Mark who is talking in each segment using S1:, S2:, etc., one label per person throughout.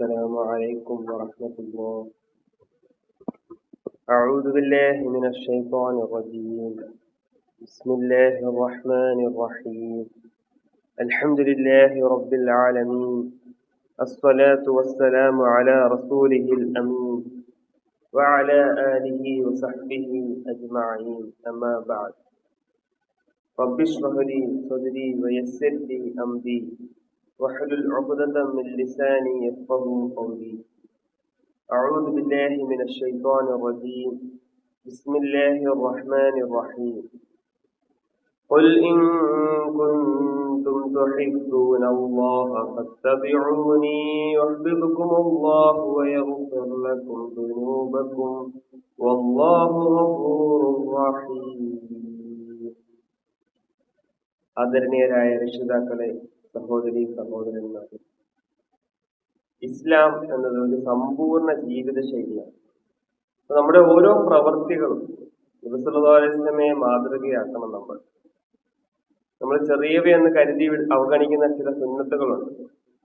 S1: السلام عليكم ورحمة الله. أعوذ بالله من الشيطان الرجيم. بسم الله الرحمن الرحيم. الحمد لله رب العالمين. الصلاة والسلام على رسوله الأمين وعلى آله وصحبه أجمعين. أما بعد. رب اشرح لي صدري ويسر لي أمري واحلل عقدة من لساني يفقهوا قولي. أعوذ بالله من الشيطان الرجيم. بسم الله الرحمن الرحيم. قل إن كنتم تحبون الله فاتبعوني يحببكم الله ويغفر لكم ذنوبكم والله غفور رحيم. ആദരണീയരായ രക്ഷിതാക്കളെ, സഹോദരി സഹോദരന്മാരെ, ഇസ്ലാം എന്നത് ഒരു സമ്പൂർണ്ണ ജീവിത ശൈലിയാണ്. നമ്മുടെ ഓരോ പ്രവൃത്തികളും നബി സല്ലല്ലാഹു അലൈഹി വസല്ലമയെ മാതൃകയാക്കണം. നമ്മൾ ചെറിയവയെന്ന് കരുതി അവഗണിക്കുന്ന ചില സുന്നത്തുകളുണ്ട്.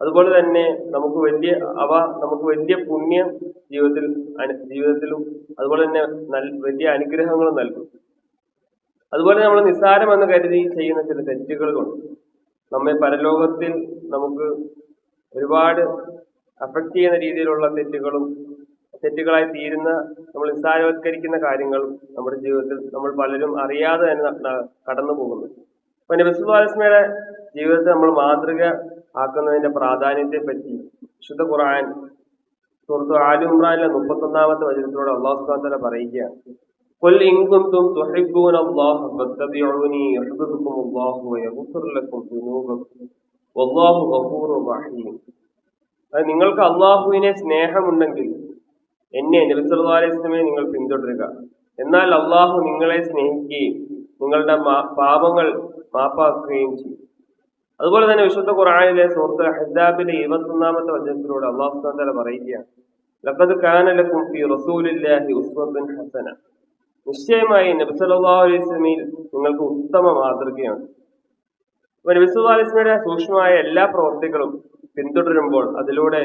S1: അതുപോലെ തന്നെ നമുക്ക് വലിയ പുണ്യം ജീവിതത്തിലും അതുപോലെ തന്നെ വലിയ അനുഗ്രഹങ്ങളും നൽകും. അതുപോലെ നമ്മൾ നിസ്സാരമെന്ന് കരുതി ചെയ്യുന്ന ചില തെറ്റുകളുണ്ട്. നമ്മെ പരലോകത്തിൽ നമുക്ക് ഒരുപാട് അഫക്റ്റ് ചെയ്യുന്ന രീതിയിലുള്ള തെറ്റുകളായി തീരുന്ന, നമ്മൾ നിസ്സാരവത്കരിക്കുന്ന കാര്യങ്ങളും നമ്മുടെ ജീവിതത്തിൽ നമ്മൾ പലരും അറിയാതെ തന്നെ കടന്നു പോകുന്നു. അപ്പൊ നബി സല്ലല്ലാഹു അലൈഹി വസല്ലമയുടെ ജീവിതത്തെ നമ്മൾ മാതൃക ആക്കുന്നതിന്റെ പ്രാധാന്യത്തെ പറ്റി വിശുദ്ധ ഖുർആൻ സൂറത്ത് ആലി ഇംറാനിലെ 31-ാമത്തെ വചനത്തിലൂടെ അല്ലാഹു സുബ്ഹാനഹു വ തആല പറയുകയാണ്, ഖുൽ ഇൻ കുൻതും തുഹിബ്ബൂനല്ലാഹ ഫത്തബിഊനി യുഹ്ബിബുകുമുല്ലാഹു വയഗ്ഫിർ ലക്കും ദുനൂബക്കും വല്ലാഹു ഗഫൂറുർ റഹീം. അത് നിങ്ങൾക്ക് അള്ളാഹുവിനെ സ്നേഹമുണ്ടെങ്കിൽ എന്നെ നബി സല്ലല്ലാഹു അലൈഹി വസല്ലമയെ നിങ്ങൾ പിന്തുടരുക. എന്നാൽ അള്ളാഹു നിങ്ങളെ സ്നേഹിക്കുകയും നിങ്ങളുടെ പാപങ്ങൾ മാപ്പാക്കുകയും ചെയ്യും. അതുപോലെ തന്നെ വിശുദ്ധ ഖുർആനിലെ സൂറത്ത് അഹ്സാബിലെ 21-ാമത്തെ വചനത്തിലൂടെ അല്ലാഹു സുബ്ഹാനഹു വ തആല പറയുകയാണ്, ലഖദ് കാന ലക്കും ഫീ റസൂലില്ലാഹി ഉസ്വത്തുൻ ഹസന. നിശ്ചയമായി നബി സല്ലല്ലാഹു അലൈഹി വസല്ലമയിൽ നിങ്ങൾക്ക് ഉത്തമ മാതൃകയാണ്. അപ്പൊ നബി സല്ലല്ലാഹു അലൈഹി വസല്ലമയുടെ സൂക്ഷ്മമായ എല്ലാ പ്രവൃത്തികളും പിന്തുടരുമ്പോൾ അതിലൂടെ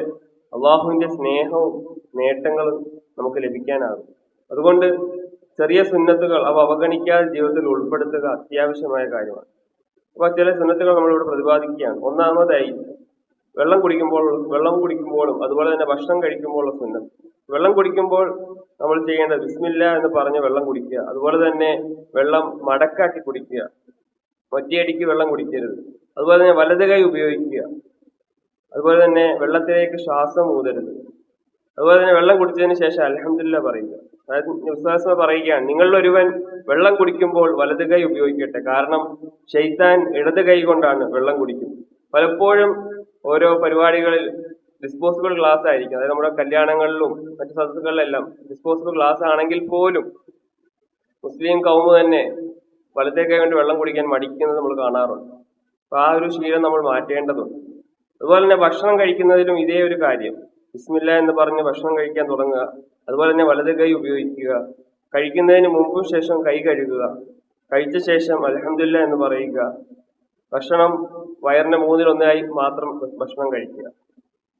S1: അള്ളാഹുവിന്റെ സ്നേഹവും നേട്ടങ്ങളും നമുക്ക് ലഭിക്കാനാകും. അതുകൊണ്ട് ചെറിയ സുന്നത്തുകൾ അവ അവഗണിക്കാതെ ജീവിതത്തിൽ ഉൾപ്പെടുത്തുക അത്യാവശ്യമായ കാര്യമാണ്. അപ്പൊ ചില സുന്നത്തുകൾ നമ്മളിവിടെ പ്രതിപാദിക്കുകയാണ്. ഒന്നാമതായി വെള്ളം കുടിക്കുമ്പോഴും അതുപോലെ തന്നെ ഭക്ഷണം കഴിക്കുമ്പോഴുള്ള സുന്നത്ത്. വെള്ളം കുടിക്കുമ്പോൾ നമ്മൾ ചെയ്യേണ്ടത് ബിസ്മില്ലാ എന്ന് പറഞ്ഞ് വെള്ളം കുടിക്കുക. അതുപോലെ തന്നെ വെള്ളം മടക്കാക്കി കുടിക്കുക. ഒറ്റയടിക്ക് വെള്ളം കുടിക്കരുത്. അതുപോലെ തന്നെ വലത് കൈ ഉപയോഗിക്കുക. അതുപോലെ തന്നെ വെള്ളത്തിലേക്ക് ശ്വാസം ഊതരുത്. അതുപോലെ തന്നെ വെള്ളം കുടിച്ചതിന് ശേഷം അൽഹംദുലില്ലാഹ് പറയുക. അതായത് വിശ്വാസം പറയുകയാണ്, നിങ്ങളിലൊരുവൻ വെള്ളം കുടിക്കുമ്പോൾ വലത് കൈ ഉപയോഗിക്കട്ടെ. കാരണം ശൈത്താൻ ഇടത് കൈ കൊണ്ടാണ് വെള്ളം കുടിക്കുന്നത്. പലപ്പോഴും ഓരോ പരിപാടികളിൽ ഡിസ്പോസിബിൾ ഗ്ലാസ് ആയിരിക്കും. അതായത് നമ്മുടെ കല്യാണങ്ങളിലും മറ്റു സദസ്സുകളിലെല്ലാം ഡിസ്പോസിബിൾ ഗ്ലാസ് ആണെങ്കിൽ പോലും മുസ്ലിം കൗമ് തന്നെ വലത്തെ കൈ കൊണ്ട് വെള്ളം കുടിക്കാൻ മടിക്കുന്നത് നമ്മൾ കാണാറുണ്ട്. അപ്പൊ ആ ഒരു ശീലം നമ്മൾ മാറ്റേണ്ടതുണ്ട്. അതുപോലെ തന്നെ ഭക്ഷണം കഴിക്കുന്നതിലും ഇതേ ഒരു കാര്യം, ബിസ്മില്ലാ എന്ന് പറഞ്ഞ് ഭക്ഷണം കഴിക്കാൻ തുടങ്ങുക. അതുപോലെ തന്നെ വലത് കൈ ഉപയോഗിക്കുക. കഴിക്കുന്നതിന് മുമ്പും ശേഷം കൈ കഴുകുക. കഴിച്ച ശേഷം അൽഹംദുലില്ലാഹ് എന്ന് പറയുക. ഭക്ഷണം വയറിന്റെ 1/3 മാത്രം ഭക്ഷണം കഴിക്കുക.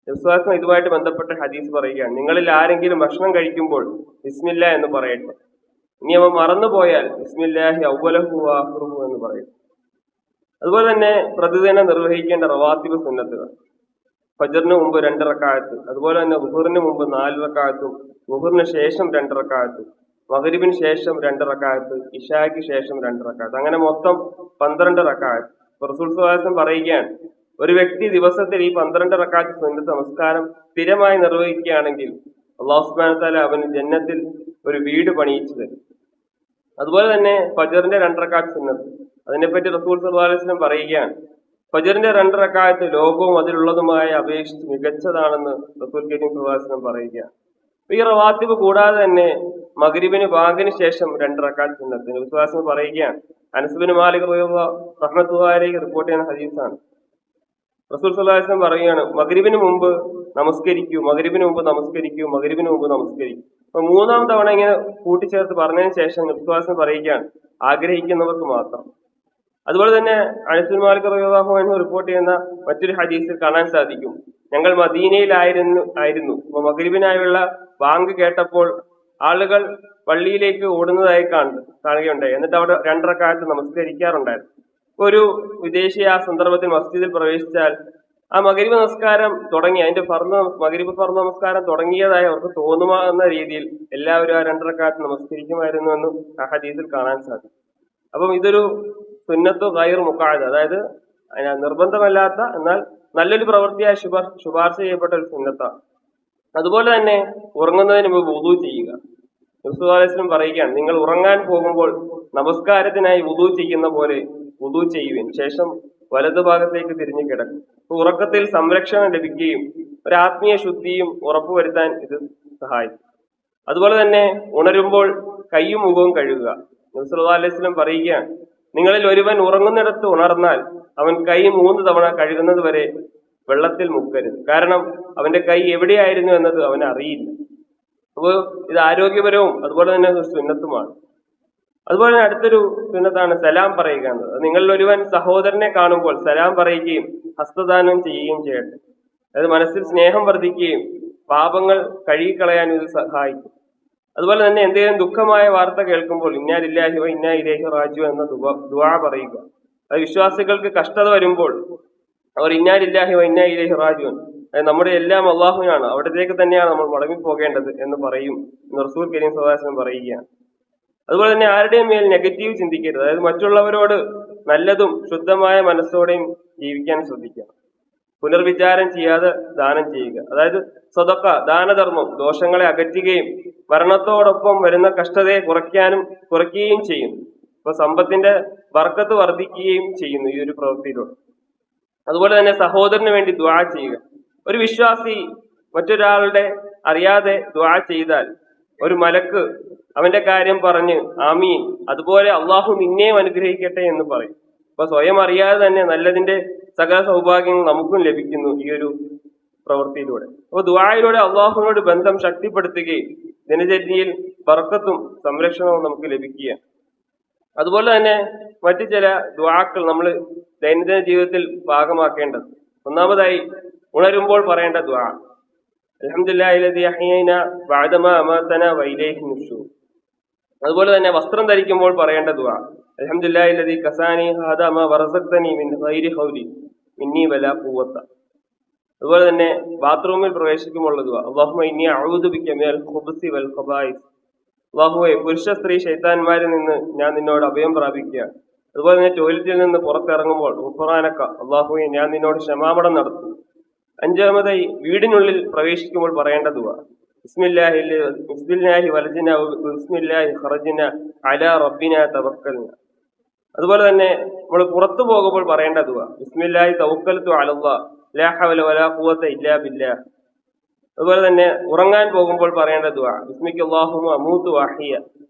S1: വിശ്വാസം ഇതുമായിട്ട് ബന്ധപ്പെട്ട ഹദീസ് പറയുകയാണ്, നിങ്ങളിൽ ആരെങ്കിലും ഭക്ഷണം കഴിക്കുമ്പോൾ ബിസ്മില്ലാ എന്ന് പറയട്ടെ. ഇനി അവ മറന്നുപോയാൽ ബിസ്മില്ലാഹി അവ്വലഹു വആഖിറുഹു എന്ന് പറയും. അതുപോലെ തന്നെ പ്രതിദിനം നിർവഹിക്കേണ്ട റവാത്തിബ് സുന്നത്തുകൾ. ഫജ്റിന് മുമ്പ് 2 റക്അത്ത്, അതുപോലെ തന്നെ ളുഹറിന് മുമ്പ് 4 റക്അത്തും ളുഹറിന് ശേഷം 2 റക്അത്ത്, മഗ്രിബിന് ശേഷം 2 റക്അത്ത്, ഇശായ്ക്ക് ശേഷം 2 റക്അത്ത്, അങ്ങനെ മൊത്തം 12 റക്അത്ത്. റസൂൽ സ്വല്ലല്ലാഹു അലൈഹി വസല്ലം പറയുകയാണ്, ഒരു വ്യക്തി ദിവസത്തിൽ ഈ 12 റക്അത്ത് സുന്നത്ത് നമസ്കാരം സ്ഥിരമായി നിർവഹിക്കുകയാണെങ്കിൽ അല്ലാഹു സുബ്ഹാനഹു വ തആല അവന് ജന്നത്തിൽ ഒരു വീട് പണിയിച്ചു തരും. അതുപോലെ തന്നെ ഫജ്റിന്റെ 2 റക്അത്ത് സുന്നത്ത്, അതിനെപ്പറ്റി റസൂൽ സ്വല്ലല്ലാഹു അലൈഹി വസല്ലം പറയുകയാണ്, ഫജ്റിന്റെ 2 റക്അത്ത് ലോകവും അതിലുള്ളതുമായ അപേക്ഷിച്ച് മികച്ചതാണെന്ന് റസൂൽ കരീം സ്വല്ലല്ലാഹു അലൈഹി വസല്ലം പറയുകയാണ്. ഈ റവാത്തിബ് കൂടാതെ തന്നെ മഗ്രിബിന് ബാങ്കിന് ശേഷം 2 റക്അത്ത് സുന്നത്ത്. നബി സ്വല്ലല്ലാഹു അലൈഹി വസല്ലം പറയുകയാണ്, അനസ് ബിൻ മാലിക് റഹ്മത്തുള്ളാഹി അലൈഹി റിപ്പോർട്ട് ചെയ്യുന്ന ഹദീസാണ്. റസൂൽ സ്വല്ലല്ലാഹു അലൈഹി വസല്ലം പറയുകയാണ്, മഗ്രിബിന് മുമ്പ് നമസ്കരിക്കൂ. അപ്പൊ 3-ാം തവണ ഇങ്ങനെ കൂട്ടിച്ചേർത്ത് പറഞ്ഞതിന് ശേഷം നബി സ്വല്ലല്ലാഹു അലൈഹി വസല്ലം പറയുകയാണ്, ആഗ്രഹിക്കുന്നവർക്ക് മാത്രം. അതുപോലെ തന്നെ അനസ് ബിൻ മാലിക് റളിയല്ലാഹു അൻഹു റിപ്പോർട്ട് ചെയ്യുന്ന മറ്റൊരു ഹദീസിൽ കാണാൻ സാധിക്കും, ഞങ്ങൾ മദീനയിലായിരുന്നു. അപ്പൊ മഗ്രിബിനായുള്ള ബാങ്ക് കേട്ടപ്പോൾ ആളുകൾ പള്ളിയിലേക്ക് ഓടുന്നതായി കാണുകയുണ്ടായി. എന്നിട്ട് അവിടെ 2 റക്അത്ത് നമസ്കരിക്കാറുണ്ടായിരുന്നു. ഒരു വിദേശി ആ സന്ദർഭത്തിൽ മസ്ജിദിൽ പ്രവേശിച്ചാൽ ആ മഗ്രിബ് നമസ്കാരം തുടങ്ങി, അതിന്റെ മഗ്രിബ് ഫർദ് നമസ്കാരം തുടങ്ങിയതായി അവർക്ക് തോന്നുമാകുന്ന രീതിയിൽ എല്ലാവരും ആ 2 റക്അത്ത് നമസ്കരിക്കുമായിരുന്നു എന്ന് ആ ഹദീസിൽ കാണാൻ സാധിക്കും. അപ്പം ഇതൊരു സുന്നത്തു ഗൈർ മുഖാദ, അതായത് നിർബന്ധമല്ലാത്ത എന്നാൽ നല്ലൊരു പ്രവൃത്തിയായി ശുപാർശ ചെയ്യപ്പെട്ട ഒരു സുന്നത്താണ്. അതുപോലെ തന്നെ ഉറങ്ങുന്നതിന് മുമ്പ് വുദു ചെയ്യുക. നബി സല്ലല്ലാഹു അലൈഹി വസല്ലം പറയുകയാണ്, നിങ്ങൾ ഉറങ്ങാൻ പോകുമ്പോൾ നമസ്കാരത്തിനായി വുദു ചെയ്യുന്ന പോലെ വുദു ചെയ്യുവിൻ, ശേഷം വലതുഭാഗത്തേക്ക് തിരിഞ്ഞു കിടക്കും. ഉറക്കത്തിൽ സംരക്ഷണം ലഭിക്കുകയും ഒരു ആത്മീയ ശുദ്ധിയും ഉറപ്പുവരുത്താൻ ഇത് സഹായിക്കും. അതുപോലെ തന്നെ ഉണരുമ്പോൾ കൈയും മുഖവും കഴുകുക. നബി സല്ലല്ലാഹു അലൈഹി വസല്ലം പറയുകയാണ്, നിങ്ങളിൽ ഒരുവൻ ഉറങ്ങുന്നിടത്ത് ഉണർന്നാൽ അവൻ കൈ 3 തവണ കഴുകുന്നത് വരെ വെള്ളത്തിൽ മുക്കരുത്. കാരണം അവന്റെ കൈ എവിടെയായിരുന്നു എന്നത് അവന് അറിയില്ല. അപ്പോൾ ഇത് ആരോഗ്യപരവും അതുപോലെ തന്നെ സുന്നത്തുമാണ്. അതുപോലെ തന്നെ അടുത്തൊരു സുന്നത്താണ് സലാം പറയുക എന്നത്. നിങ്ങളിൽ ഒരുവൻ സഹോദരനെ കാണുമ്പോൾ സലാം പറയുകയും ഹസ്തദാനം ചെയ്യുകയും ചെയ്യട്ടെ. അതായത് മനസ്സിൽ സ്നേഹം വർദ്ധിക്കുകയും പാപങ്ങൾ കഴുകിക്കളയാൻ ഇത് സഹായിക്കും. അതുപോലെ തന്നെ എന്തെങ്കിലും ദുഃഖമായ വാർത്ത കേൾക്കുമ്പോൾ ഇന്നാ ലില്ലാഹി വ ഇന്നാ ഇലൈഹി റാജിഊൻ എന്ന ദുആ പറയുക. അത് വിശ്വാസികൾക്ക് കഷ്ടത വരുമ്പോൾ അവർ ഇന്നാ ലില്ലാഹി വ ഇന്നാ ഇലൈഹി റാജിഊൻ, നമ്മുടെ എല്ലാം അള്ളാഹുവിനാണ്, അവിടത്തേക്ക് തന്നെയാണ് നമ്മൾ മടങ്ങി പോകേണ്ടത് എന്ന് പറയും എന്ന് റസൂൽ കരീം സ്വല്ലല്ലാഹു അലൈഹി വസല്ലം പറയുകയാണ്. അതുപോലെ തന്നെ ആരുടെയും മേൽ നെഗറ്റീവ് ചിന്തിക്കരുത്. അതായത് മറ്റുള്ളവരോട് നല്ലതും ശുദ്ധമായ മനസ്സോടെയും ജീവിക്കാൻ ശ്രദ്ധിക്കുക. പുനർവിചാരം ചെയ്യാതെ ദാനം ചെയ്യുക. അതായത് സദഖ, ദാനധർമ്മം ദോഷങ്ങളെ അകറ്റുകയും മരണത്തോടൊപ്പം വരുന്ന കഷ്ടതയെ കുറയ്ക്കുകയും ചെയ്യുന്നു. അപ്പൊ സമ്പത്തിന്റെ ബർക്കത്ത് വർദ്ധിക്കുകയും ചെയ്യുന്നു ഈ ഒരു പ്രവൃത്തിയിലൂടെ. അതുപോലെ തന്നെ സഹോദരന് വേണ്ടി ദുആ ചെയ്യുക. ഒരു വിശ്വാസി മറ്റൊരാളുടെ അറിയാതെ ദുആ ചെയ്താൽ ഒരു മലക്ക് അവന്റെ കാര്യം പറഞ്ഞ് ആമീൻ, അതുപോലെ അള്ളാഹു നിന്നെയും അനുഗ്രഹിക്കട്ടെ എന്ന് പറയും. അപ്പൊ സ്വയം അറിയാതെ തന്നെ നല്ലതിന്റെ സകല സൗഭാഗ്യങ്ങൾ നമുക്കും ലഭിക്കുന്നു ഈ ഒരു പ്രവൃത്തിയിലൂടെ. അപ്പൊ ദുആയിലൂടെ അള്ളാഹുവിനോട് ബന്ധം ശക്തിപ്പെടുത്തുകയും ദിനചര്യയിൽ ബർക്കത്തും സംരക്ഷണവും നമുക്ക് ലഭിക്കുകയാണ്. അതുപോലെ തന്നെ മറ്റു ചില ദുആക്കൾ നമ്മൾ ദൈനംദിന ജീവിതത്തിൽ ഭാഗമാക്കേണ്ടത്. ഒന്നാമതായി ഉണരുമ്പോൾ പറയേണ്ട ദുആ, അൽഹംദുലില്ലാഹി ലദീ അഹ്യൈനാ ബഅദമാ അമാതനാ വ ഇലൈഹി നുശൂർ. അതുപോലെ തന്നെ വസ്ത്രം ധരിക്കുമ്പോൾ പറയേണ്ട ദുആ, അൽഹംദുലില്ലാഹി ലദീ കസാനി ഹാദാ മാ വറസഖ്തനി മിൻ ഗൈരി ഖൗലി മിന്നി വലാ ഖുവത. അതുപോലെ തന്നെ ബാത്റൂമിൽ പ്രവേശിക്കുമ്പോൾ ദുആ, അല്ലാഹുമ്മ ഇന്നി അഊദു ബിക മിനൽ ഖുബ്സി വൽ ഖബായിസ്. അല്ലാഹുവേ, പുരുഷ സ്ത്രീ ശൈത്താന്മാരിൽ നിന്ന് ഞാൻ നിന്നോട് അഭയം പ്രാപിക്കുകയാണ്. അതുപോലെ തന്നെ ടോയ്ലറ്റിൽ നിന്ന് പുറത്തിറങ്ങുമ്പോൾ ഗുഫ്റാനക, അല്ലാഹുവേ, ഞാൻ നിന്നോട് ക്ഷമാപണം നടത്തുന്നു. 5-മതായി വീടിനുള്ളിൽ പ്രവേശിക്കുമ്പോൾ പറയേണ്ട ദുആ, ബിസ്മില്ലാഹി വലജ്ന ബിസ്മില്ലാഹി ഖറജ്ന അലാ റബ്ബിനാ തവക്കൽന. അതുപോലെ തന്നെ നമ്മൾ പുറത്തു പോകുമ്പോൾ പറയേണ്ട ദുആ, ബിസ്മില്ലാഹി തവക്കൽതു അലല്ലാഹ് ലാ ഹൗല വലാ ഖുവത ഇല്ലാ ബില്ലാഹ്. അതുപോലെ തന്നെ ഉറങ്ങാൻ പോകുമ്പോൾ പറയേണ്ട ദുആ, ബിസ്മിക അല്ലാഹുമ്മ അമൂതു വഅഹ്യ.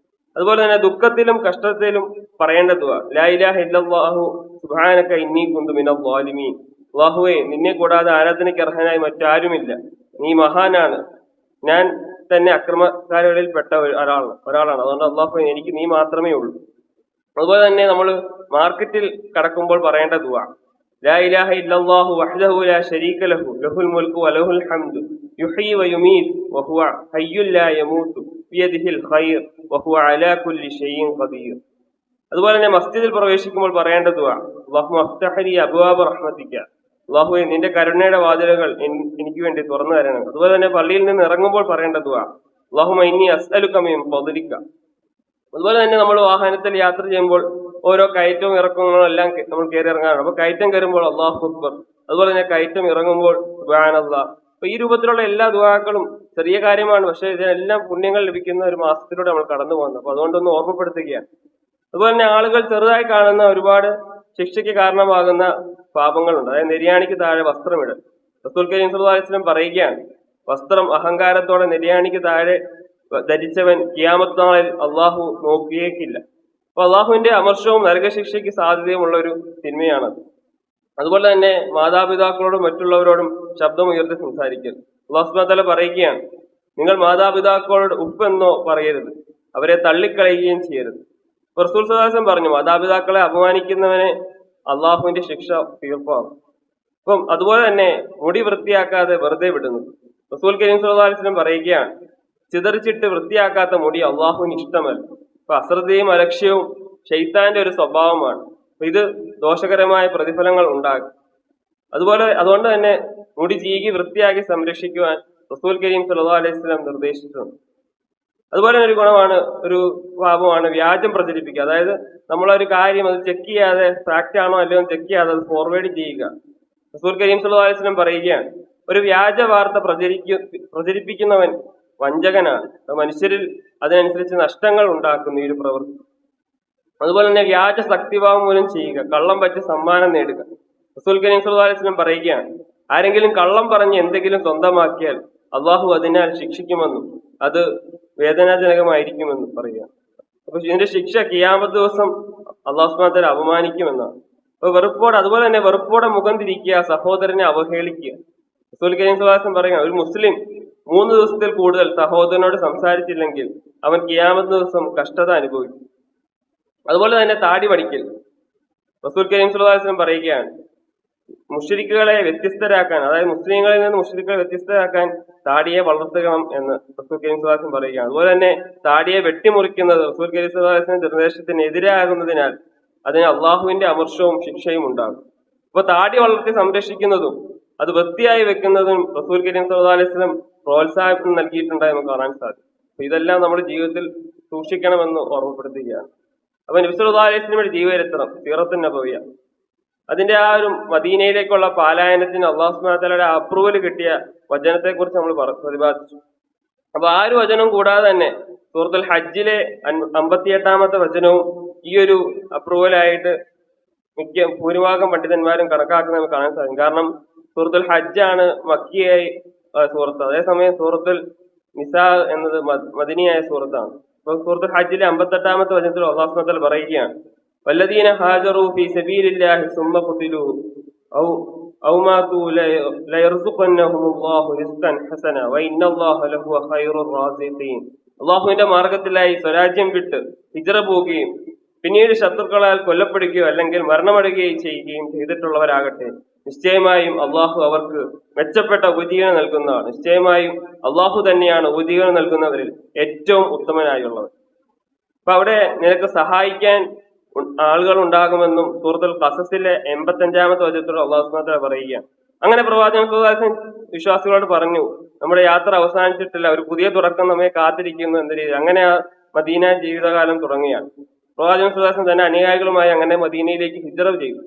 S1: അതുപോലെ തന്നെ ദുഃഖത്തിലും കഷ്ടത്തിലും പറയേണ്ട ദുആ, ലാ ഇലാഹ ഇല്ലല്ലാഹു സുബ്ഹാനക ഇന്നി കുന്തു മിനൽ ളാലിമീൻ. അല്ലാഹുവേ, നിന്നെ കൂടാതെ ആരാധനയ്ക്ക് അർഹനായി മറ്റാരുമില്ല, നീ മഹാനാണ്, ഞാൻ തന്നെ അക്രമക്കാരിൽ പെട്ട ഒരാളാണ്, അതുകൊണ്ട് അല്ലാഹുവേ, എനിക്ക് നീ മാത്രമേ ഉള്ളൂ. അതുപോലെ തന്നെ നമ്മൾ മാർക്കറ്റിൽ കടക്കുമ്പോൾ പറയേണ്ട ദുആ, ലാ ഇലാഹ ഇല്ലല്ലാഹു വഹ്ദഹു ലാ ശരീക ലഹു ലഹുൽ മുൽക്കു വലഹുൽ ഹംദു യുഹ്യി വയുമീത് വഹുവ ഹയ്യുൻ ലാ യമൂതു ബിയദിഹിൽ ഖൈർ വഹുവ അലാ കുല്ലി ഷൈഇൻ ഖദീർ. അതുപോലെ തന്നെ മസ്ജിദിൽ പ്രവേശിക്കുമ്പോൾ പറയേണ്ട ദുആ, അല്ലാഹുമ്മ അഫ്തഹ് ലി അബ്വാബ റഹ്മതിക. അല്ലാഹുവേ, നിന്റെ കരുണയുടെ വാതിലുകൾ എനിക്ക് വേണ്ടി തുറന്നു തരണം. അതുപോലെ തന്നെ പള്ളിയിൽ നിന്ന് ഇറങ്ങുമ്പോൾ പറയേണ്ട ദുആ, അല്ലാഹുമ്മ ഇന്നി അസ്അലുക മിൻ ഫദ്ലിക. അതുപോലെ തന്നെ നമ്മൾ വാഹനത്തിൽ യാത്ര ചെയ്യുമ്പോൾ ഓരോ കയറ്റവും ഇറക്കങ്ങളും എല്ലാം നമ്മൾ കയറി ഇറങ്ങാറുണ്ട്. അപ്പൊ കയറ്റം കയറുമ്പോൾ അല്ലാഹു അക്ബർ, അതുപോലെ തന്നെ കയറ്റം ഇറങ്ങുമ്പോൾ സുബ്ഹാനല്ലാഹ്. അപ്പൊ ഈ രൂപത്തിലുള്ള എല്ലാ ദുആക്കളും ചെറിയ കാര്യമാണ്, പക്ഷെ ഇതിനെല്ലാം പുണ്യങ്ങൾ ലഭിക്കുന്ന ഒരു മാസത്തിലൂടെ നമ്മൾ കടന്നു പോകുന്നത്. അപ്പൊ അതുകൊണ്ടൊന്ന് ഓർമ്മപ്പെടുത്തുകയാണ്. അതുപോലെ തന്നെ ആളുകൾ ചെറുതായി കാണുന്ന ഒരുപാട് ശിക്ഷയ്ക്ക് കാരണമാകുന്ന പാപങ്ങളുണ്ട്. അതായത് നെര്യാണിക്ക് താഴെ വസ്ത്രമിടൽ. റസൂൽ കരീം സ്വല്ലല്ലാഹു അലൈഹി വസല്ലം പറയുകയാണ്, വസ്ത്രം അഹങ്കാരത്തോടെ നെര്യാണിക്ക് താഴെ ധരിച്ചവൻ ഖിയാമത്ത് നാളിൽ അള്ളാഹു നോക്കിയേക്കില്ല. അപ്പൊ അള്ളാഹുവിന്റെ അമർഷവും നരകശിക്ഷയ്ക്ക് സാധ്യതയുമുള്ള ഒരു തിന്മയാണത്. അതുപോലെ തന്നെ മാതാപിതാക്കളോടും മറ്റുള്ളവരോടും ശബ്ദം ഉയർത്തി സംസാരിക്കൽ. അല്ലാഹു സുബ്ഹാനഹു വ തആല പറയുകയാണ്, നിങ്ങൾ മാതാപിതാക്കളോട് ഉപ്പെന്നോ പറയരുത്, അവരെ തള്ളിക്കളയുകയും ചെയ്യരുത്. റസൂൽ സ്വല്ലല്ലാഹു അലൈഹി വസല്ലം പറഞ്ഞു, മാതാപിതാക്കളെ അപമാനിക്കുന്നവനെ അള്ളാഹുവിന്റെ ശിക്ഷ തീർപ്പാകും. അപ്പം അതുപോലെ തന്നെ മുടി വൃത്തിയാക്കാതെ വെറുതെ വിടുന്നു. റസൂൽ കരീം സല്ലല്ലാഹു അലൈഹി വസല്ലം പറയുകയാണ്, ചിതറിച്ചിട്ട് വൃത്തിയാക്കാത്ത മുടി അള്ളാഹുവിന് ഇഷ്ടമല്ല. അപ്പൊ അശ്രദ്ധയും അലക്ഷ്യവും ശൈത്താന്റെ ഒരു സ്വഭാവമാണ്. അപ്പൊ ഇത് ദോഷകരമായ പ്രതിഫലങ്ങൾ ഉണ്ടാകും. അതുകൊണ്ട് തന്നെ മുടി ചീകി വൃത്തിയാക്കി സംരക്ഷിക്കുവാൻ റസൂൽ കരീം സല്ലല്ലാഹു അലൈഹി വസല്ലം നിർദ്ദേശിച്ചിട്ടുണ്ട്. അതുപോലെ ഒരു ഗുണമാണ്, ഒരു പാപമാണ് വ്യാജം പ്രചരിപ്പിക്കുക. അതായത് നമ്മളൊരു കാര്യം അത് ചെക്ക് ചെയ്യാതെ ഫാക്റ്റ് ആണോ അല്ലയോ ചെക്ക് ചെയ്യാതെ അത് ഫോർവേഡ് ചെയ്യുക. റസൂൽ കരീം സല്ലല്ലാഹു അലൈഹി വസല്ലം പറയുകയാണ്, ഒരു വ്യാജ വാർത്ത പ്രചരിപ്പിക്കുന്നവൻ വഞ്ചകനാണ്. മനുഷ്യരിൽ അതിനനുസരിച്ച് നഷ്ടങ്ങൾ ഉണ്ടാക്കുന്നു ഈ ഒരു പ്രവൃത്തി. അതുപോലെ തന്നെ വ്യാജ ശക്തിവാങ്മൂലം ചെയ്യുക, കള്ളം പറ്റി സമ്മാനം നേടുക. റസൂൽ കരീം സല്ലല്ലാഹു അലൈഹി വസല്ലം പറയുകയാണ്, ആരെങ്കിലും കള്ളം പറഞ്ഞ് എന്തെങ്കിലും സ്വന്തമാക്കിയാൽ അള്ളാഹു അതിനാൽ ശിക്ഷിക്കുമെന്നും അത് വേദനാജനകമായിരിക്കുമെന്നും പറയുക. അപ്പൊ ഇതിന്റെ ശിക്ഷ ഖിയാമത്ത് ദിവസം അള്ളാഹു സുബ്ഹാനഹു വ തആല അപമാനിക്കുമെന്നാണ്. അപ്പൊ അതുപോലെ തന്നെ വെറുപ്പോടെ മുഖം തിരിക്കുക, സഹോദരനെ അവഹേളിക്കുക. റസൂൽ കരീം സല്ലല്ലാഹു അലൈഹി വസല്ലം പറയുക, ഒരു മുസ്ലിം 3 ദിവസത്തിൽ കൂടുതൽ സഹോദരനോട് സംസാരിച്ചില്ലെങ്കിൽ അവൻ ഖിയാമത്ത് ദിവസം കഷ്ടത അനുഭവിക്കും. അതുപോലെ തന്നെ താടി വടിക്കൽ. റസൂൽ കരീം സല്ലല്ലാഹു അലൈഹി വസല്ലം പറയുകയാണ്, മുശ്രിക്കുകളെ വ്യത്യസ്തരാക്കാൻ, അതായത് മുസ്ലിങ്ങളിൽ നിന്ന് മുശ്രിക്കുകളെ വ്യത്യസ്തരാക്കാൻ താടിയെ വളർത്തുക എന്ന് റസൂൽ കരീം സല്ലല്ലാഹു അലൈഹി വസല്ലം പറയുകയാണ്. അതുപോലെ തന്നെ താടിയെ വെട്ടിമുറിക്കുന്നത് റസൂൽ കരീം സല്ലല്ലാഹു അലൈഹി വസല്ലം നിർദ്ദേശത്തിന് എതിരാകുന്നതിനാൽ അതിന് അള്ളാഹുവിന്റെ അമർഷവും ശിക്ഷയും ഉണ്ടാകും. അപ്പൊ താടി വളർത്തി സംരക്ഷിക്കുന്നതും അത് വൃത്തിയായി വെക്കുന്നതും റസൂൽ കരീം സല്ലല്ലാഹു അലൈഹി വസല്ലം പ്രോത്സാഹനം നൽകിയിട്ടുണ്ടായി നമുക്ക് കാണാൻ സാധിക്കും. അപ്പൊ ഇതെല്ലാം നമ്മുടെ ജീവിതത്തിൽ സൂക്ഷിക്കണമെന്ന് ഓർമ്മപ്പെടുത്തുകയാണ്. അപ്പൊ നബി സല്ലല്ലാഹു അലൈഹി വസല്ലമയുടെ ജീവചരിത്രം സീറത്തുൻ നബവിയ, അതിന്റെ ആ ഒരു മദീനയിലേക്കുള്ള പാലായനത്തിന് അല്ലാഹു സുബ്ഹാനഹു വ തആലയുടെ അപ്രൂവൽ കിട്ടിയ വചനത്തെ കുറിച്ച് നമ്മൾ പ്രതിപാദിച്ചു. അപ്പൊ ആ ഒരു വചനം കൂടാതെ തന്നെ സൂറത്തുൽ ഹജ്ജിലെ 58-ാമത്തെ വചനവും ഈ ഒരു അപ്രൂവലായിട്ട് ഭൂരിഭാഗം പണ്ഡിതന്മാരും കണക്കാക്കുന്നത് നമുക്ക് കാണാൻ സാധിക്കും. കാരണം സൂറത്തുൽ ഹജ്ജാണ് മക്കിയായി സൂറത്ത്, അതേസമയം സൂറത്തുൽ നിസാ എന്നത് മദനിയായ സൂറത്താണ്. അപ്പൊ സൂറത്തുൽ ഹജ്ജിലെ 58-ാമത്തെ വചനത്തിൽ അല്ലാഹു സുബ്ഹാനഹു വ തആല പറയുകയാണ്, വല്ലദീന ഹാജറു ഫീ സബീലില്ലാഹി സുമ്മ ഖുതിലു ഔ മാതു ലയർസുഖന്നഹുമുല്ലാഹു റിസ്ഖൻ ഹസന വഇന്നല്ലാഹ ലഹുവ ഖൈറുർ റാസിഖീൻ. അല്ലാഹുവിന്റെ മാർഗത്തിലായി സ്വരാജ്യം വിട്ട് ഹിജ്റ പോവുകയും പിന്നീട് ശത്രുക്കളാൽ കൊല്ലപ്പെടുകയോ അല്ലെങ്കിൽ മരണമടയുകയോ ചെയ്യുകയും ചെയ്തിട്ടുള്ളവരാകട്ടെ, നിശ്ചയമായും അള്ളാഹു അവർക്ക് മെച്ചപ്പെട്ട ഉപജീവനം നൽകുന്നതാണ്. നിശ്ചയമായും അള്ളാഹു തന്നെയാണ് ഉപജീവനം നൽകുന്നവരിൽ ഏറ്റവും ഉത്തമനായുള്ളവർ. അപ്പൊ അവിടെ നിനക്ക് സഹായിക്കാൻ ആളുകൾ ഉണ്ടാകുമെന്നും സൂറത്തുൽ ഖസസിലെ 85-ാമത്തെ വചനത്തിൽ അല്ലാഹു സുബ്ഹാനഹു വ തആല പറയുകയാണ്. അങ്ങനെ പ്രവാചകൻ സല്ലല്ലാഹു അലൈഹി വസല്ലം വിശ്വാസികളോട് പറഞ്ഞു, നമ്മുടെ യാത്ര അവസാനിച്ചിട്ടില്ല, ഒരു പുതിയ തുടക്കം നമ്മെ കാത്തിരിക്കുന്നു എന്ന രീതി. അങ്ങനെ ആ മദീന ജീവിതകാലം തുടങ്ങിയാണ്. പ്രവാചകൻ സല്ലല്ലാഹു അലൈഹി വസല്ലം തന്നെ അനുയായികളുമായി അങ്ങനെ മദീനയിലേക്ക് ഹിജ്റ ചെയ്തു.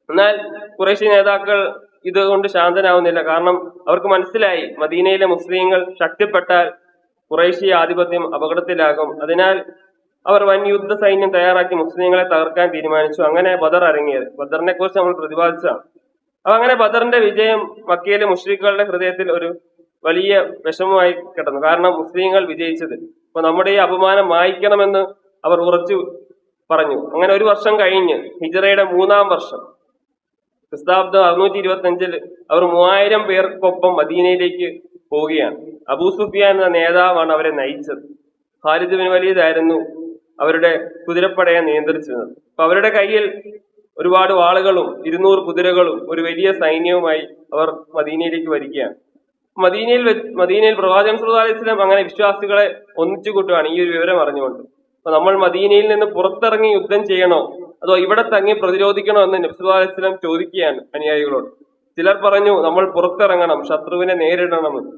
S1: എന്നാൽ ഖുറൈശി നേതാക്കൾ ഇതുകൊണ്ട് ശാന്തനാവുന്നില്ല. കാരണം അവർക്ക് മനസ്സിലായി, മദീനയിലെ മുസ്ലിങ്ങൾ ശക്തിപ്പെട്ടാൽ ഖുറൈശി ആധിപത്യം അപകടത്തിലാകും. അതിനാൽ അവർ വൻ യുദ്ധ സൈന്യം തയ്യാറാക്കി മുസ്ലിങ്ങളെ തകർക്കാൻ തീരുമാനിച്ചു. അങ്ങനെ ബദർ അരങ്ങിയത്. ബദറിനെ കുറിച്ച് നമ്മൾ പ്രതിപാദിച്ചതാണ്. അപ്പൊ അങ്ങനെ ബദറിന്റെ വിജയം മക്കയിലെ മുശ്രിക്കുകളുടെ ഹൃദയത്തിൽ ഒരു വലിയ വിഷമമായി കിടന്നു. കാരണം മുസ്ലിങ്ങൾ വിജയിച്ചത്. അപ്പൊ നമ്മുടെ ഈ അപമാനം മായ്ക്കണമെന്ന് അവർ ഉറച്ചു പറഞ്ഞു. അങ്ങനെ ഒരു വർഷം കഴിഞ്ഞ് ഹിജ്റയുടെ 3-ാം വർഷം ക്രിസ്താബ്ദം 625 അവർ 3000 പേർക്കൊപ്പം മദീനയിലേക്ക് പോവുകയാണ്. അബൂ സുഫിയാൻ എന്ന നേതാവാണ് അവരെ നയിച്ചത്. ഖാലിദ് ബിൻ വലീദ് ആയിരുന്നു അവരുടെ കുതിരപ്പടയെ നിയന്ത്രിച്ചിരുന്നത്. അപ്പൊ അവരുടെ കയ്യിൽ ഒരുപാട് വാളുകളും 200 കുതിരകളും ഒരു വലിയ സൈന്യവുമായി അവർ മദീനയിലേക്ക് വരികയാണ്. മദീനയിൽ പ്രവാചകൻ സല്ലല്ലാഹു അലൈഹി വസല്ലം അങ്ങനെ വിശ്വാസികളെ ഒന്നിച്ചു കൂട്ടുകയാണ് ഈ ഒരു വിവരം അറിഞ്ഞുകൊണ്ട്. അപ്പൊ നമ്മൾ മദീനയിൽ നിന്ന് പുറത്തിറങ്ങി യുദ്ധം ചെയ്യണോ അതോ ഇവിടെ തങ്ങി പ്രതിരോധിക്കണോ എന്ന് നബി സല്ലല്ലാഹു അലൈഹി വസല്ലം ചോദിക്കുകയാണ് അനുയായികളോട്. ചിലർ പറഞ്ഞു നമ്മൾ പുറത്തിറങ്ങണം, ശത്രുവിനെ നേരിടണമെന്ന്.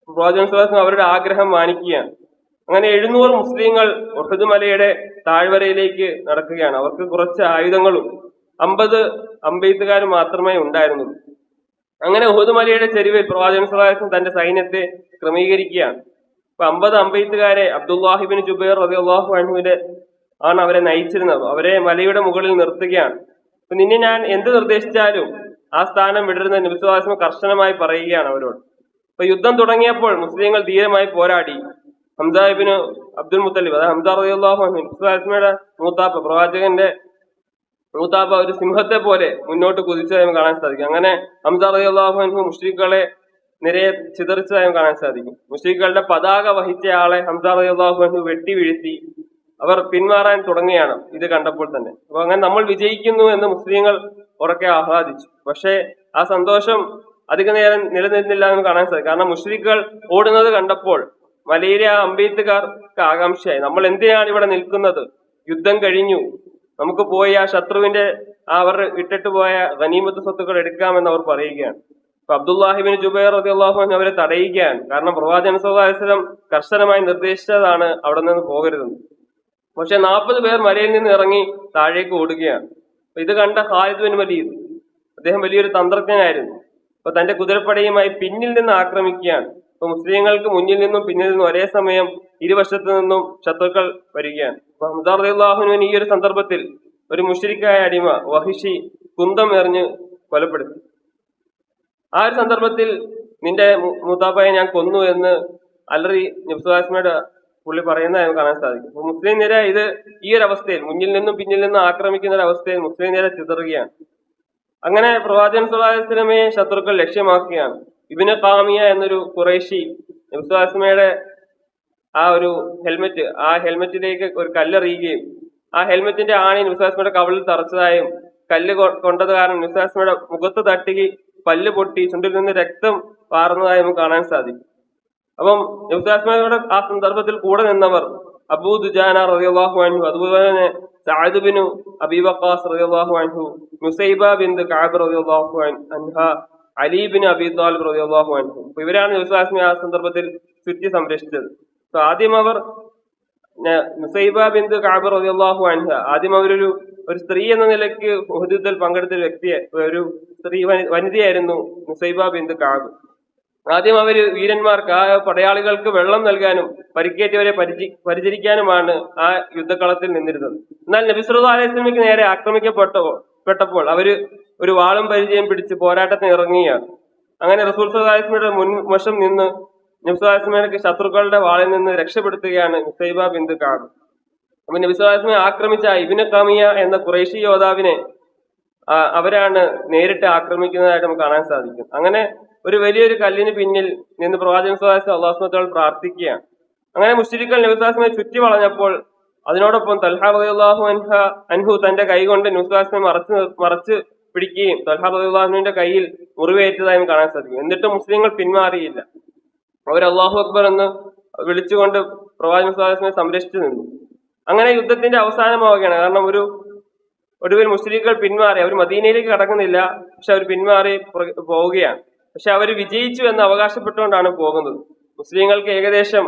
S1: പ്രവാചകൻ സല്ലല്ലാഹു അലൈഹി വസല്ലം അവരുടെ ആഗ്രഹം മാനിക്കുകയാണ്. അങ്ങനെ 700 മുസ്ലിങ്ങൾ ഉഹദ് മലയുടെ താഴ്വരയിലേക്ക് നടക്കുകയാണ്. അവർക്ക് കുറച്ച് ആയുധങ്ങളും 50 അമ്പെയ്ത്തുകാരും മാത്രമേ ഉണ്ടായിരുന്നുള്ളൂ. അങ്ങനെ ഉഹദ് മലയുടെ ചെരുവിൽ പ്രവാചകൻ സല്ലല്ലാഹു അലൈഹി വസല്ലം തന്റെ സൈന്യത്തെ ക്രമീകരിക്കുകയാണ്. അപ്പൊ 50 അമ്പെയ്ത്തുകാരെ അബ്ദുല്ലാഹി ഇബ്നു ജുബൈർ റളിയല്ലാഹു അൻഹുവിന്റെ ആണ് അവരെ നയിച്ചിരുന്നത്. അവരെ മലയുടെ മുകളിൽ നിർത്തുകയാണ്. അപ്പൊ നിന്നെ ഞാൻ എന്ത് നിർദ്ദേശിച്ചാലും ആ സ്ഥാനം വിടരുന്ന നബി സല്ലല്ലാഹു അലൈഹി വസല്ലം കർശനമായി പറയുകയാണ് അവരോട്. അപ്പൊ യുദ്ധം തുടങ്ങിയപ്പോൾ മുസ്ലിങ്ങൾ ധീരമായി പോരാടി. ഹംസ ഇബ്നു അബ്ദുൽ മുത്തലിബ്, അതായത് ഹംസ റളിയല്ലാഹു അൻഹു, നബി സല്ലല്ലാഹു അലൈഹി വസല്ലമയുടെ മൂത്താപ്പ, പ്രവാചകന്റെ മൂത്താപ്പ ഒരു സിംഹത്തെ പോലെ മുന്നോട്ട് കുതിച്ചതായും കാണാൻ സാധിക്കും. അങ്ങനെ ഹംസ റളിയല്ലാഹു അൻഹു മുശ്രിക്കുകളെ നിരയെ ചിതറിച്ചതായും കാണാൻ സാധിക്കും. മുശ്രിക്കുകളുടെ പതാക വഹിച്ച ആളെ ഹംസ റളിയല്ലാഹു അൻഹു വെട്ടി വീഴ്ത്തി. അവർ പിന്മാറാൻ തുടങ്ങുകയാണ് ഇത് കണ്ടപ്പോൾ തന്നെ. അപ്പൊ അങ്ങനെ നമ്മൾ വിജയിക്കുന്നു എന്ന് മുസ്ലിങ്ങൾ ഉറക്കെ ആഹ്ലാദിച്ചു. പക്ഷേ ആ സന്തോഷം അധിക നേരം നിലനിന്നില്ല എന്ന് കാണാൻ സാധിക്കും. കാരണം മുശ്രിക്കുകൾ ഓടുന്നത് കണ്ടപ്പോൾ മലയിലെ ആ അമ്പെയ്ത്തുകാർക്ക് ആകാംക്ഷയായി, നമ്മൾ എന്തിനാണ് ഇവിടെ നിൽക്കുന്നത്, യുദ്ധം കഴിഞ്ഞു, നമുക്ക് പോയി ആ ശത്രുവിന്റെ അവർ ഇട്ടിട്ട് പോയ ഗനീമത്ത് സ്വത്തുക്കൾ എടുക്കാമെന്ന് അവർ പറയുകയാണ്. അപ്പൊ അബ്ദുല്ലാഹിബിൻ ജുബൈർ റളിയല്ലാഹു അൻഹു അവരെ തടയുകയാണ്. കാരണം പ്രവാചകൻ സല്ലല്ലാഹു അലൈഹി വസല്ലം കർശനമായി നിർദ്ദേശിച്ചതാണ് അവിടെ നിന്ന് പോകരുതെന്ന്. പക്ഷെ 40 പേർ മലയിൽ നിന്ന് ഇറങ്ങി താഴേക്ക് ഓടുകയാണ്. അപ്പൊ ഇത് കണ്ട ഖാലിദ് ബിൻ വലീദ്, അദ്ദേഹം വലിയൊരു തന്ത്രജ്ഞനായിരുന്നു. അപ്പൊ തന്റെ കുതിരപ്പടയുമായി പിന്നിൽ നിന്ന് ആക്രമിക്കുകയാണ്. അപ്പൊ മുസ്ലിങ്ങൾക്ക് മുന്നിൽ നിന്നും പിന്നിൽ നിന്നും ഒരേ സമയം ഇരുവശത്തു നിന്നും ശത്രുക്കൾ വരികയാണ്. അപ്പൊ ഹംസ റളിയല്ലാഹു അൻഹുവിനെ ഈ ഒരു സന്ദർഭത്തിൽ ഒരു മുശ്രിക്കായ അടിമ വഹിഷി കുന്തം എറിഞ്ഞ് കൊലപ്പെടുത്തി. ആ ഒരു സന്ദർഭത്തിൽ നിന്റെ മൂത്താപ്പയെ ഞാൻ കൊന്നു എന്ന് അലറി നബ്സുഹാസ്മയുടെ പുള്ളി പറയുന്നതായി കാണാൻ സാധിക്കും. അപ്പൊ മുസ്ലിം നിര ഇത് ഈ ഒരു അവസ്ഥയിൽ മുന്നിൽ നിന്നും പിന്നിൽ നിന്നും ആക്രമിക്കുന്ന ഒരു അവസ്ഥയിൽ മുസ്ലിം നിര ചിതറുകയാണ്. അങ്ങനെ പ്രവാചകൻ സല്ലല്ലാഹു അലൈഹി വസല്ലമയെ ശത്രുക്കൾ ലക്ഷ്യമാക്കുകയാണ്. ഇബ്നു ഖാമിയ എന്നൊരു ഖുറൈശി നബ്സുഹാസ്മയുടെ ആ ഒരു ഹെൽമെറ്റിലേക്ക് ഒരു കല്ലെറിയുകയും ആ ഹെൽമെറ്റിന്റെ ആണി നബ്സുഹാസ്മയുടെ കവിളിൽ തറച്ചതായും കല്ല് കൊണ്ടത് കാരണം നബ്സുഹാസ്മയുടെ മുഖത്ത് തട്ടി പല്ല് പൊട്ടി ചുണ്ടിൽ നിന്ന് രക്തം വാർന്നതായി നമുക്ക് കാണാൻ സാധിക്കും. അപ്പം നബ്സുഹാസ്മയുടെ ആ സന്ദർഭത്തിൽ കൂടെ നിന്നവർ അബൂ ദുജാന റളിയല്ലാഹു അൻഹു, അതുപോലെ തന്നെ സഅദ് ബിൻ അബീ വഖാസ് റളിയല്ലാഹു അൻഹു, മുസൈബ ബിൻത് കഅബ് റളിയല്ലാഹു അൻഹ, അലി ബിൻ അബീ ത്വാലിബ് റളിയല്ലാഹു അൻഹു. ഇവരാണ് നബ്സുഹാസ്മയെ ആ സന്ദർഭത്തിൽ ചുറ്റി സംരക്ഷിച്ചത്. അപ്പൊ ആദ്യം അവർ മുസൈബ ബിൻത് കഅബ് റളിയല്ലാഹു അൻഹ, ആദ്യം അവരൊരു സ്ത്രീ എന്ന നിലയ്ക്ക് ഉഹദ് യുദ്ധത്തിൽ പങ്കെടുത്ത ഒരു വ്യക്തിയെ, ഒരു സ്ത്രീ വനിതയായിരുന്നു മുസൈബ ബിൻത് കഅബ്. ആദ്യം അവര് വീരന്മാർക്ക്, ആ പടയാളികൾക്ക് വെള്ളം നൽകാനും പരിക്കേറ്റവരെ പരിചരിക്കാനുമാണ് ആ യുദ്ധക്കളത്തിൽ നിന്നിരുന്നത്. എന്നാൽ നബി സല്ലല്ലാഹു അലൈഹി വസല്ലമയ്ക്ക് നേരെ ആക്രമിക്കപ്പെട്ടപ്പോൾ അവര് ഒരു വാളും പരിചയം പിടിച്ച് പോരാട്ടത്തിന് ഇറങ്ങുകയാണ്. അങ്ങനെ റസൂൽ സല്ലല്ലാഹു അലൈഹി വസല്ലമയുടെ മുൻവശം നിന്ന് നബി സല്ലല്ലാഹു അലൈഹി വസല്ലമയെ ശത്രുക്കളുടെ വാളിൽ നിന്ന് രക്ഷപ്പെടുത്തുകയാണ് മുസൈബ ബിൻത് കഅബ്. അപ്പൊ നബി സല്ലല്ലാഹു അലൈഹി വസല്ലമയെ ആക്രമിച്ച ഇബ്നു ഖാമിയ എന്ന ഖുറൈശി യോദ്ധാവിനെ അവരാണ് നേരിട്ട് ആക്രമിക്കുന്നതായിട്ട് നമുക്ക് കാണാൻ സാധിക്കും. അങ്ങനെ ഒരു വലിയൊരു കല്ലിന് പിന്നിൽ നിന്ന് പ്രവാചകൻ സല്ലല്ലാഹു അലൈഹി വസല്ലം അല്ലാഹു സുബ്ഹാനഹു വ തആല പ്രാർത്ഥിക്കുകയാണ്. അങ്ങനെ മുശ്രിക്കുകൾ നബി സല്ലല്ലാഹു അലൈഹി വസല്ലമയെ ചുറ്റി വളഞ്ഞപ്പോൾ അതിനോടൊപ്പം തൽഹ റളിയല്ലാഹു അൻഹു തന്റെ കൈ കൊണ്ട് നബി സല്ലല്ലാഹു അലൈഹി വസല്ലമയെ മറച്ച് പിടിക്കുകയും തൽഹ റളിയല്ലാഹു അൻഹുവിന്റെ കയ്യിൽ മുറിവേറ്റതായും കാണാൻ സാധിക്കും. എന്നിട്ട് മുസ്ലിങ്ങൾ പിന്മാറിയില്ല. അവർ അല്ലാഹു അക്ബർ എന്ന് വിളിച്ചുകൊണ്ട് പ്രവാചകൻ സല്ലല്ലാഹു അലൈഹി വസല്ലമയെ സംരക്ഷിച്ചു നിന്നു. അങ്ങനെ യുദ്ധത്തിന്റെ അവസാനമാവുകയാണ്. കാരണം ഒടുവിൽ മുസ്ലിങ്ങൾ പിന്മാറി, അവർ മദീനയിലേക്ക് കടക്കുന്നില്ല, പക്ഷെ അവർ പിന്മാറി പോവുകയാണ്. പക്ഷെ അവർ വിജയിച്ചു എന്ന് അവകാശപ്പെട്ടുകൊണ്ടാണ് പോകുന്നത്. മുസ്ലിങ്ങൾക്ക് ഏകദേശം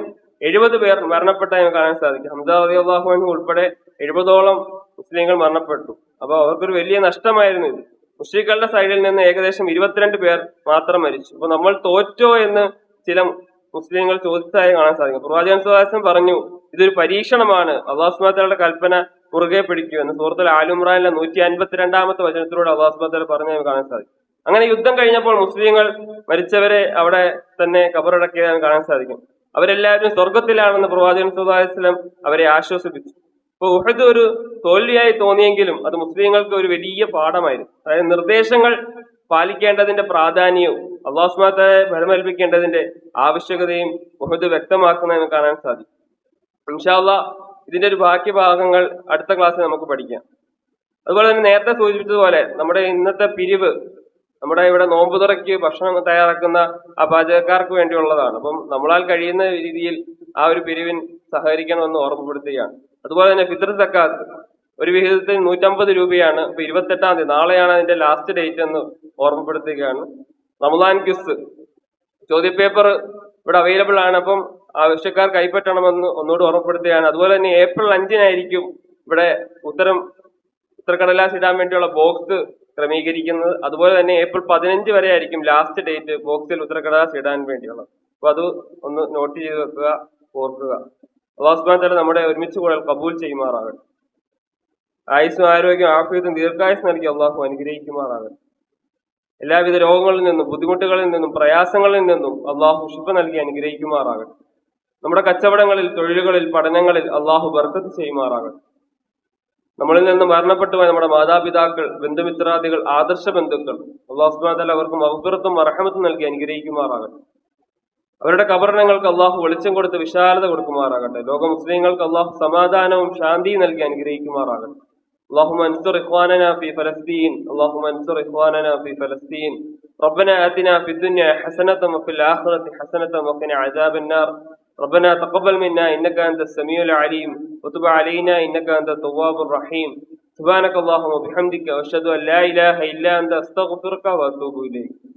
S1: 70 പേർ മരണപ്പെട്ടതായി കാണാൻ സാധിക്കും. ഹംസ റളിയല്ലാഹു അൻഹു ഉൾപ്പെടെ 70ഓളം മുസ്ലിങ്ങൾ മരണപ്പെട്ടു. അപ്പൊ അവർക്കൊരു വലിയ നഷ്ടമായിരുന്നു ഇത്. മുസ്ലിങ്ങളുടെ സൈഡിൽ നിന്ന് ഏകദേശം 22 പേർ മാത്രം മരിച്ചു. അപ്പൊ നമ്മൾ തോറ്റോ എന്ന് ചില മുസ്ലിങ്ങൾ ചോദിച്ചതായി കാണാൻ സാധിക്കും. പ്രവാചകൻ സല്ലല്ലാഹു അലൈഹി വസല്ലം പറഞ്ഞു, ഇതൊരു പരീക്ഷണമാണ്, അല്ലാഹു സുബ്ഹാനഹു വ തആലയുടെ കൽപ്പന മുറുകെ പിടിക്കൂ എന്ന് സൂറത്തുൽ ആൽ ഇംറാനിലെ 152ാമത്തെ വചനത്തിലൂടെ അല്ലാഹു സുബ്ഹാനഹു വ തആല പറഞ്ഞതായി കാണാൻ സാധിക്കും. അങ്ങനെ യുദ്ധം കഴിഞ്ഞപ്പോൾ മുസ്ലിങ്ങൾ മരിച്ചവരെ അവിടെ തന്നെ ഖബറടക്കിയതായി കാണാൻ സാധിക്കും. അവരെല്ലാവരും സ്വർഗത്തിലാണെന്ന് പ്രവാചകൻ സല്ലല്ലാഹു അലൈഹി വസല്ലം അവരെ ആശ്വസിപ്പിച്ചു. അപ്പൊ ഉഹദ് ഒരു തോൽവിയായി തോന്നിയെങ്കിലും അത് മുസ്ലിങ്ങൾക്ക് ഒരു വലിയ പാഠമായിരുന്നു. അതായത് നിർദ്ദേശങ്ങൾ പാലിക്കേണ്ടതിന്റെ പ്രാധാന്യവും അല്ലാഹു സുബ്ഹാനഹു വ തആലയെ ഭരമേൽപ്പിക്കേണ്ടതിന്റെ ആവശ്യകതയും ഉഹദ് വ്യക്തമാക്കുന്നതെന്ന് കാണാൻ സാധിക്കും. ഇൻഷാ അല്ലാഹ് ഇതിന്റെ ഒരു ബാക്കി ഭാഗങ്ങൾ അടുത്ത ക്ലാസ്സിൽ നമുക്ക് പഠിക്കാം. അതുപോലെ തന്നെ നേരത്തെ സൂചിപ്പിച്ചതുപോലെ നമ്മുടെ ഇന്നത്തെ പിരിവ് നമ്മുടെ ഇവിടെ നോമ്പ് തുറയ്ക്ക് ഭക്ഷണം തയ്യാറാക്കുന്ന ആ പാചകക്കാർക്ക് വേണ്ടിയുള്ളതാണ്. അപ്പം നമ്മളാൽ കഴിയുന്ന രീതിയിൽ ആ ഒരു പിരിവിൻ സഹകരിക്കണമെന്ന് ഓർമ്മപ്പെടുത്തുകയാണ്. അതുപോലെ തന്നെ ഫിത്ർ സക്കാത്ത് ഒരു വിഹിതത്തിൽ 150 രൂപയാണ്. അപ്പൊ 28-ാം തീയതി, നാളെയാണ് അതിന്റെ ലാസ്റ്റ് ഡേറ്റ് എന്ന് ഓർമ്മപ്പെടുത്തുകയാണ്. റമദാൻ ക്വിസ് ചോദ്യപേപ്പർ ഇവിടെ അവൈലബിൾ ആണ്. അപ്പം ആവശ്യക്കാർ കൈപ്പറ്റണമെന്ന് ഒന്നുകൂടി ഓർമ്മപ്പെടുത്തുകയാണ്. അതുപോലെ തന്നെ ഏപ്രിൽ 5-നായിരിക്കും ഇവിടെ ഉത്തരക്കടലാസ് ഇടാൻ വേണ്ടിയുള്ള ബോക്സ് ക്രമീകരിക്കുന്നത്. അതുപോലെ തന്നെ ഏപ്രിൽ 15 വരെ ആയിരിക്കും ലാസ്റ്റ് ഡേറ്റ് ബോക്സിൽ ഉത്തരക്കടലാസ് ഇടാൻ വേണ്ടിയുള്ളത്. അപ്പൊ അത് ഒന്ന് നോട്ട് ചെയ്ത് വെക്കുക, ഓർക്കുക. അല്ലാഹു സുബ്ഹാനഹു വ തആല നമ്മുടെ ഒരുമിച്ച് കൂടൽ കബൂൽ ചെയ്യുമാറാകട്ടെ. ആയുസ്സും ആരോഗ്യം ആഫിയത്തും ദീർഘായുസ് നൽകി അള്ളാഹു അനുഗ്രഹിക്കുമാറാകട്ടെ. എല്ലാവിധ രോഗങ്ങളിൽ നിന്നും ബുദ്ധിമുട്ടുകളിൽ നിന്നും പ്രയാസങ്ങളിൽ നിന്നും അള്ളാഹു ശിഫ നൽകി അനുഗ്രഹിക്കുമാറാകട്ടെ. നമ്മുടെ കച്ചവടങ്ങളിൽ, തൊഴിലുകളിൽ, പഠനങ്ങളിൽ അള്ളാഹു ബർക്കത്ത് ചെയ്യുമാറാകട്ടെ. നമ്മളിൽ നിന്ന് മരണപ്പെട്ടു പോയ നമ്മുടെ മാതാപിതാക്കൾ, ബന്ധുമിത്രാദികൾ, ആദർശ ബന്ധുക്കൾ അള്ളാഹു സുബ്ഹാനഹു വ തആല അവർക്ക് മഗ്ഫിറത്തും റഹ്മത്തും നൽകി അനുഗ്രഹിക്കുമാറാകട്ടെ. അവരുടെ കബറിടങ്ങൾക്ക് അള്ളാഹു വെളിച്ചം കൊടുത്ത് വിശാലത കൊടുക്കുമാറാകട്ടെ. ലോക മുസ്ലിങ്ങൾക്ക് അള്ളാഹു സമാധാനവും ശാന്തിയും നൽകി അനുഗ്രഹിക്കുമാറാകട്ടെ. اللهم انصر إخواننا في فلسطين اللهم انصر إخواننا في فلسطين. ربنا آتنا في الدنيا حسنة وفي الآخرة حسنة وقنا عذاب النار. ربنا تقبل منا إنك أنت السميع العليم وتب علينا إنك أنت التواب الرحيم. سبحانك اللهم وبحمدك وأشهد أن لا إله إلا أنت أستغفرك وأتوب إليك.